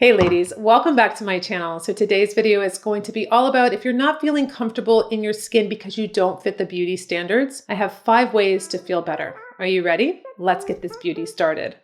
Hey ladies, welcome back to my channel. So today's video is going to be all about if you're not feeling comfortable in your skin because you don't fit the beauty standards, I have 5 ways to feel better. Are you ready? Let's get this beauty started.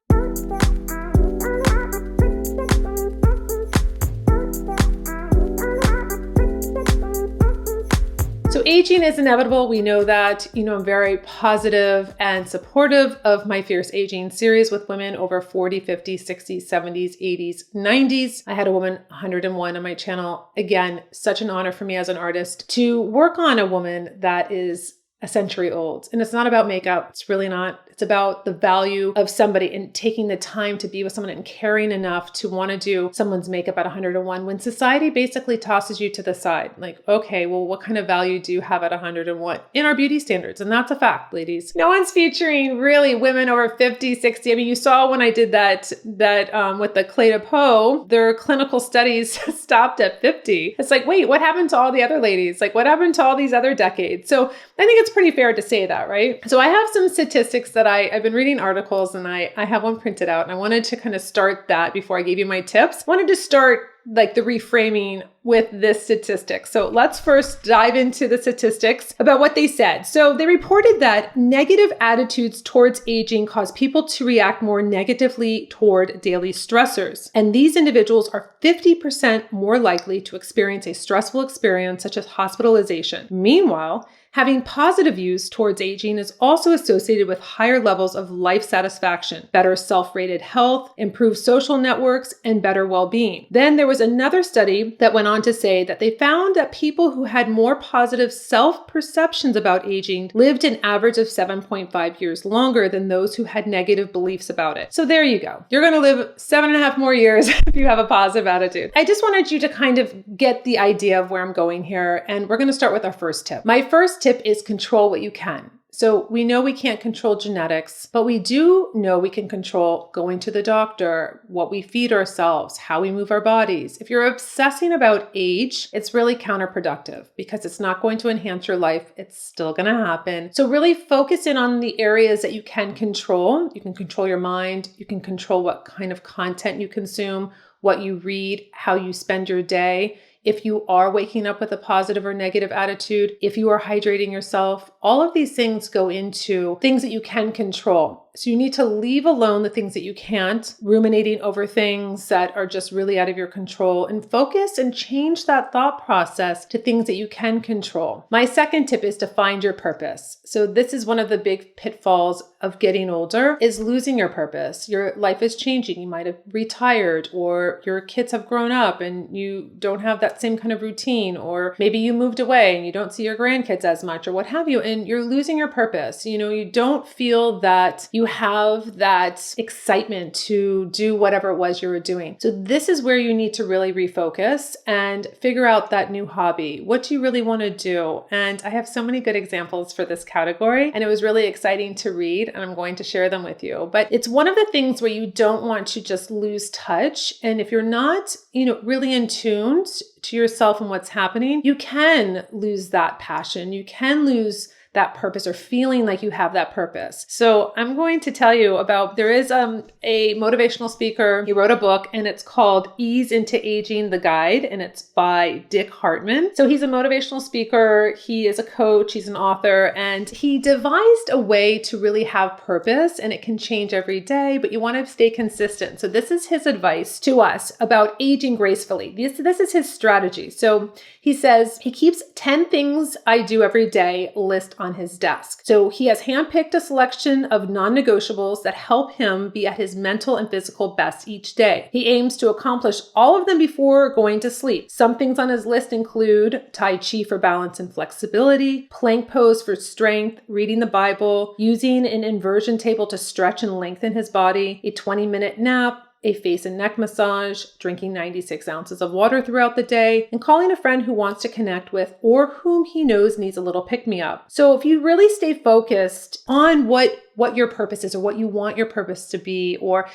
So aging is inevitable. We know that. I'm very positive and supportive of my Fierce Aging series with women over 40, 50, 60s, 70s, 80s, 90s. I had a woman 101 on my channel. Again, such an honor for me as an artist to work on a woman that is a century old. And it's not about makeup. It's really not. It's about the value of somebody and taking the time to be with someone and caring enough to want to do someone's makeup at 101 when society basically tosses you to the side. Like, okay, well, what kind of value do you have at 101 in our beauty standards? And that's a fact, ladies. No one's featuring really women over 50, 60. I mean, you saw when I did that with the Clé de Peau, their clinical studies stopped at 50. It's like, wait, what happened to all the other ladies? Like, what happened to all these other decades? So I think it's pretty fair to say that, right? So I have some statistics that I've been reading articles and I have one printed out and I wanted to kind of start that before I gave you my tips. I wanted to start like the reframing with this statistic. So let's first dive into the statistics about what they said. So they reported that negative attitudes towards aging cause people to react more negatively toward daily stressors. And these individuals are 50% more likely to experience a stressful experience such as hospitalization. Meanwhile, having positive views towards aging is also associated with higher levels of life satisfaction, better self-rated health, improved social networks, and better well-being. Then there was another study that went on to say that they found that people who had more positive self-perceptions about aging lived an average of 7.5 years longer than those who had negative beliefs about it. So there you go. You're going to live 7.5 more years if you have a positive attitude. I just wanted you to kind of get the idea of where I'm going here, and we're going to start with our first tip. My first tip is control what you can. So we know we can't control genetics, but we do know we can control going to the doctor, what we feed ourselves, how we move our bodies. If you're obsessing about age, it's really counterproductive because it's not going to enhance your life. It's still going to happen. So really focus in on the areas that you can control. You can control your mind. You can control what kind of content you consume, what you read, how you spend your day. If you are waking up with a positive or negative attitude, if you are hydrating yourself, all of these things go into things that you can control. So you need to leave alone the things that you can't, ruminating over things that are just really out of your control, and focus and change that thought process to things that you can control. My second tip is to find your purpose. So this is one of the big pitfalls of getting older, is losing your purpose. Your life is changing. You might have retired, or your kids have grown up and you don't have that same kind of routine, or maybe you moved away and you don't see your grandkids as much or what have you, and you're losing your purpose. You don't feel that you have that excitement to do whatever it was you were doing. So this is where you need to really refocus and figure out that new hobby. What do you really want to do? And I have so many good examples for this category, and it was really exciting to read, and I'm going to share them with you. But it's one of the things where you don't want to just lose touch. And if you're not, really in tune to yourself and what's happening, you can lose that passion. You can lose that purpose or feeling like you have that purpose. So I'm going to tell you about, there is a motivational speaker. He wrote a book and it's called Ease into Aging, the Guide, and it's by Dick Hartman. So he's a motivational speaker. He is a coach. He's an author, and he devised a way to really have purpose, and it can change every day, but you want to stay consistent. So this is his advice to us about aging gracefully. This is his strategy. So he says he keeps 10 things I do every day list on his desk. So he has handpicked a selection of non-negotiables that help him be at his mental and physical best each day. He aims to accomplish all of them before going to sleep. Some things on his list include Tai Chi for balance and flexibility, plank pose for strength, reading the Bible, using an inversion table to stretch and lengthen his body, a 20-minute nap, a face and neck massage, drinking 96 ounces of water throughout the day, and calling a friend who wants to connect with or whom he knows needs a little pick-me-up. So if you really stay focused on what what your purpose is or what you want your purpose to be. Or,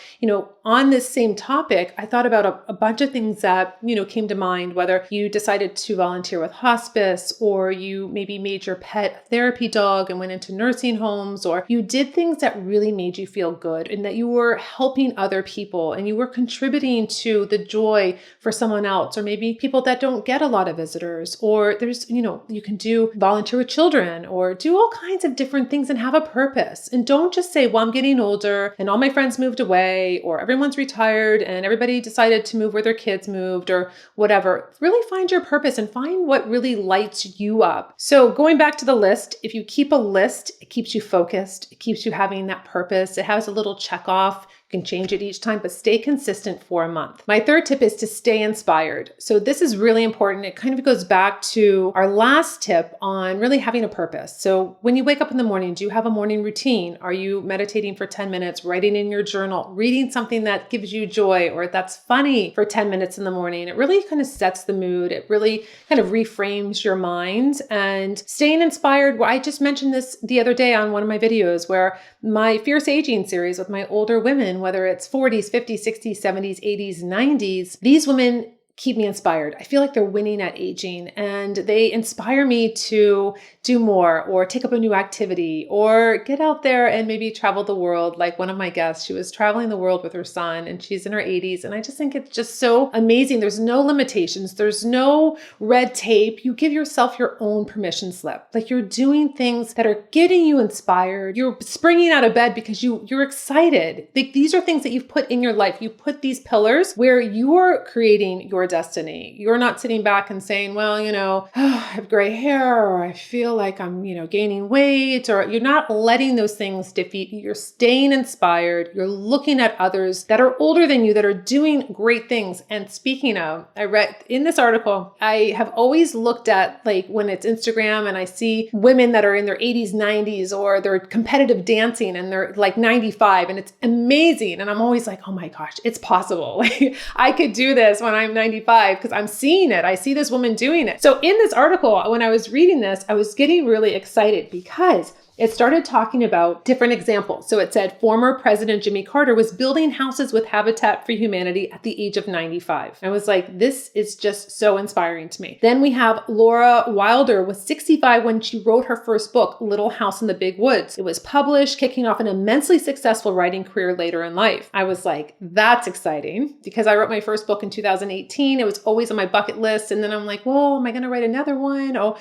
on this same topic, I thought about a bunch of things that, came to mind, whether you decided to volunteer with hospice, or you maybe made your pet a therapy dog and went into nursing homes, or you did things that really made you feel good and that you were helping other people and you were contributing to the joy for someone else, or maybe people that don't get a lot of visitors, or there's, you can do volunteer with children or do all kinds of different things and have a purpose. And don't just say, well, I'm getting older and all my friends moved away, or everyone's retired and everybody decided to move where their kids moved, or whatever. Really find your purpose and find what really lights you up. So going back to the list, if you keep a list, it keeps you focused. It keeps you having that purpose. It has a little check off. You can change it each time, but stay consistent for a month. My third tip is to stay inspired. So this is really important. It kind of goes back to our last tip on really having a purpose. So when you wake up in the morning, do you have a morning routine? Are you meditating for 10 minutes, writing in your journal, reading something that gives you joy or that's funny for 10 minutes in the morning? It really kind of sets the mood. It really kind of reframes your mind. And staying inspired, well, I just mentioned this the other day on one of my videos where my Fierce Aging series with my older women, whether it's 40s, 50s, 60s, 70s, 80s, 90s, these women keep me inspired. I feel like they're winning at aging and they inspire me to do more or take up a new activity or get out there and maybe travel the world. Like one of my guests, she was traveling the world with her son and she's in her 80s. And I just think it's just so amazing. There's no limitations. There's no red tape. You give yourself your own permission slip. Like you're doing things that are getting you inspired. You're springing out of bed because you're excited. Like these are things that you've put in your life. You put these pillars where you're creating your destiny. You're not sitting back and saying, well, I have gray hair, or I feel like I'm, gaining weight, or you're not letting those things defeat you. You're staying inspired. You're looking at others that are older than you that are doing great things. And speaking of, I read in this article, I have always looked at like when it's Instagram and I see women that are in their 80s, 90s, or they're competitive dancing and they're like 95 and it's amazing. And I'm always like, oh my gosh, it's possible. Like I could do this when I'm 95 because I'm seeing it. I see this woman doing it. So in this article, when I was reading this, I was getting really excited because it started talking about different examples. So it said former President Jimmy Carter was building houses with Habitat for Humanity at the age of 95. I was like, this is just so inspiring to me. Then we have Laura Wilder was 65 when she wrote her first book, Little House in the Big Woods. It was published, kicking off an immensely successful writing career later in life. I was like, that's exciting because I wrote my first book in 2018. It was always on my bucket list. And then I'm like, well, am I going to write another one? Oh,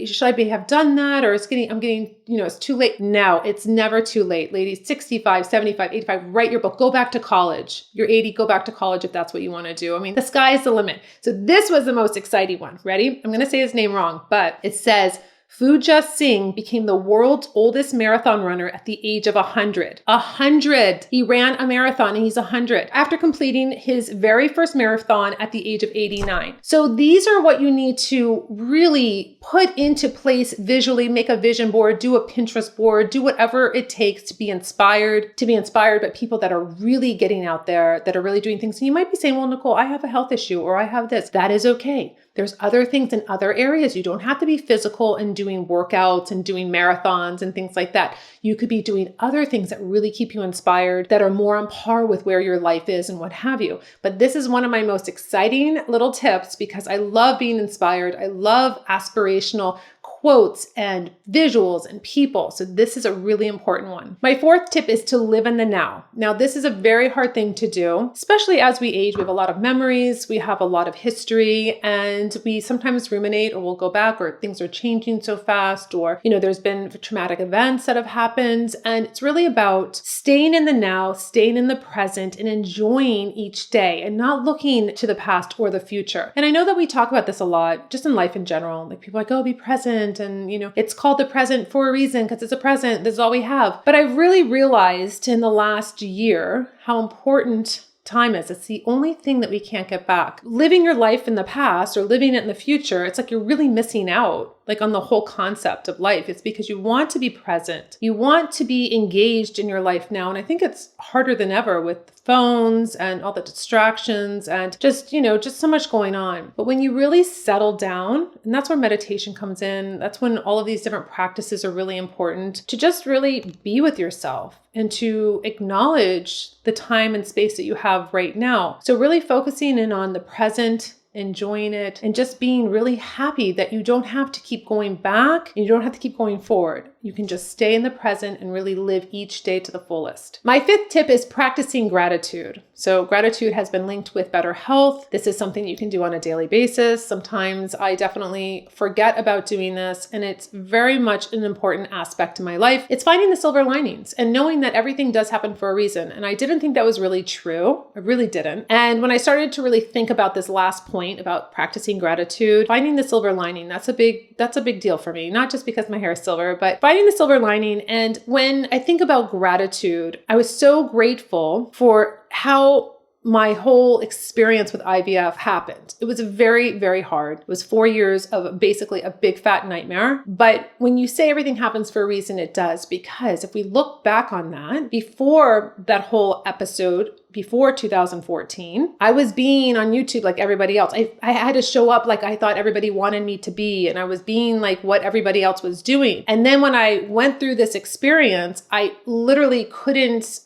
should I have done that? Or I'm getting, it's too late. No, it's never too late. Ladies, 65, 75, 85, write your book. Go back to college. You're 80, go back to college if that's what you want to do. I mean, the sky is the limit. So this was the most exciting one. Ready? I'm going to say his name wrong, but it says, Fujia Singh became the world's oldest marathon runner at the age of 100. 100! He ran a marathon and he's 100 after completing his very first marathon at the age of 89. So these are what you need to really put into place visually, make a vision board, do a Pinterest board, do whatever it takes to be inspired by people that are really getting out there, that are really doing things. And you might be saying, well, Nikol, I have a health issue or I have this. That is okay. There's other things in other areas. You don't have to be physical and doing workouts and doing marathons and things like that. You could be doing other things that really keep you inspired, that are more on par with where your life is and what have you. But this is one of my most exciting little tips because I love being inspired. I love aspirational quotes and visuals and people. So this is a really important one. My fourth tip is to live in the now. Now, this is a very hard thing to do, especially as we age. We have a lot of memories, we have a lot of history, and we sometimes ruminate or we'll go back or things are changing so fast or, there's been traumatic events that have happened. And it's really about staying in the now, staying in the present and enjoying each day and not looking to the past or the future. And I know that we talk about this a lot, just in life in general. Like people are like, oh, be present. And, it's called the present for a reason because it's a present. This is all we have. But I really realized in the last year how important time is. It's the only thing that we can't get back. Living your life in the past or living it in the future, it's like you're really missing out. like on the whole concept of life. It's because you want to be present. You want to be engaged in your life now. And I think it's harder than ever with phones and all the distractions and just, just so much going on. But when you really settle down, and that's where meditation comes in, that's when all of these different practices are really important, to just really be with yourself and to acknowledge the time and space that you have right now. So really focusing in on the present, enjoying it, and just being really happy that you don't have to keep going back and you don't have to keep going forward. You can just stay in the present and really live each day to the fullest. My fifth tip is practicing gratitude. So gratitude has been linked with better health. This is something you can do on a daily basis. Sometimes I definitely forget about doing this, and it's very much an important aspect to my life. It's finding the silver linings and knowing that everything does happen for a reason. And I didn't think that was really true. I really didn't. And when I started to really think about this last point about practicing gratitude, finding the silver lining, that's a big deal for me. Not just because my hair is silver, but finding the silver lining. And when I think about gratitude, I was so grateful for how my whole experience with IVF happened. It was very, very hard. It was 4 years of basically a big fat nightmare. But when you say everything happens for a reason, it does. Because if we look back on that, before that whole episode, before 2014, I was being on YouTube like everybody else. I had to show up like I thought everybody wanted me to be, and I was being like what everybody else was doing. And then when I went through this experience, I literally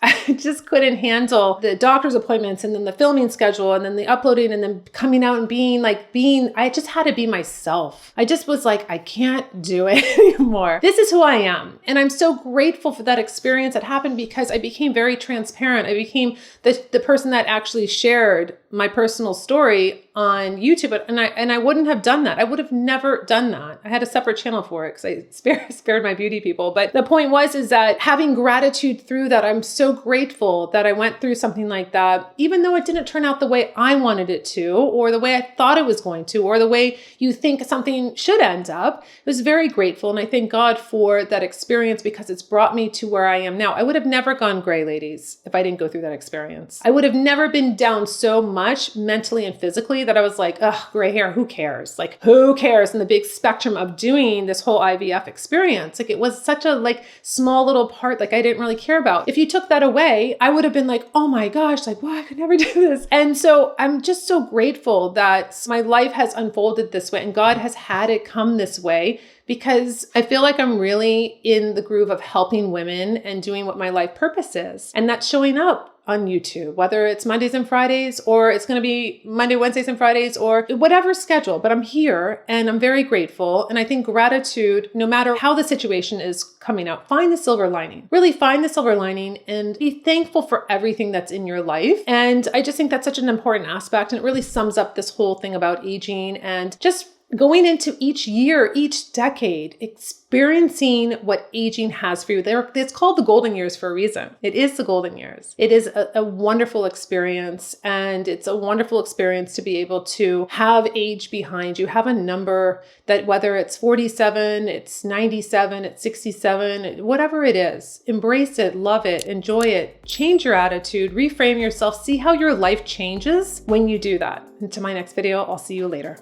I just couldn't handle the doctor's appointments and then the filming schedule and then the uploading and then coming out and I just had to be myself. I just was like, I can't do it anymore. This is who I am. And I'm so grateful for that experience that happened because I became very transparent. I became the person that actually shared my personal story on YouTube. And I wouldn't have done that. I would have never done that. I had a separate channel for it because I spared my beauty people. But the point is that having gratitude through that, I'm so grateful that I went through something like that, even though it didn't turn out the way I wanted it to, or the way I thought it was going to, or the way you think something should end up. I was very grateful. And I thank God for that experience because it's brought me to where I am now. I would have never gone gray, ladies, if I didn't go through that experience. I would have never been down so much mentally and physically that I was like, ugh, gray hair, who cares? Like, who cares in the big spectrum of doing this whole IVF experience? Like, it was such a small little part I didn't really care about. If you took that away, I would have been like, oh my gosh, wow, I could never do this. And so I'm just so grateful that my life has unfolded this way and God has had it come this way, because I feel like I'm really in the groove of helping women and doing what my life purpose is. And that's showing up on YouTube, whether it's Mondays and Fridays, or it's going to be Monday, Wednesdays and Fridays, or whatever schedule, but I'm here and I'm very grateful. And I think gratitude, no matter how the situation is coming out, find the silver lining, really find the silver lining and be thankful for everything that's in your life. And I just think that's such an important aspect. And it really sums up this whole thing about aging and just going into each year, each decade, experiencing what aging has for you. It's called the golden years for a reason. It is the golden years. It is a wonderful experience. And it's a wonderful experience to be able to have age behind you, have a number that whether it's 47, it's 97, it's 67, whatever it is, embrace it, love it, enjoy it, change your attitude, reframe yourself, see how your life changes when you do that. Until my next video, I'll see you later.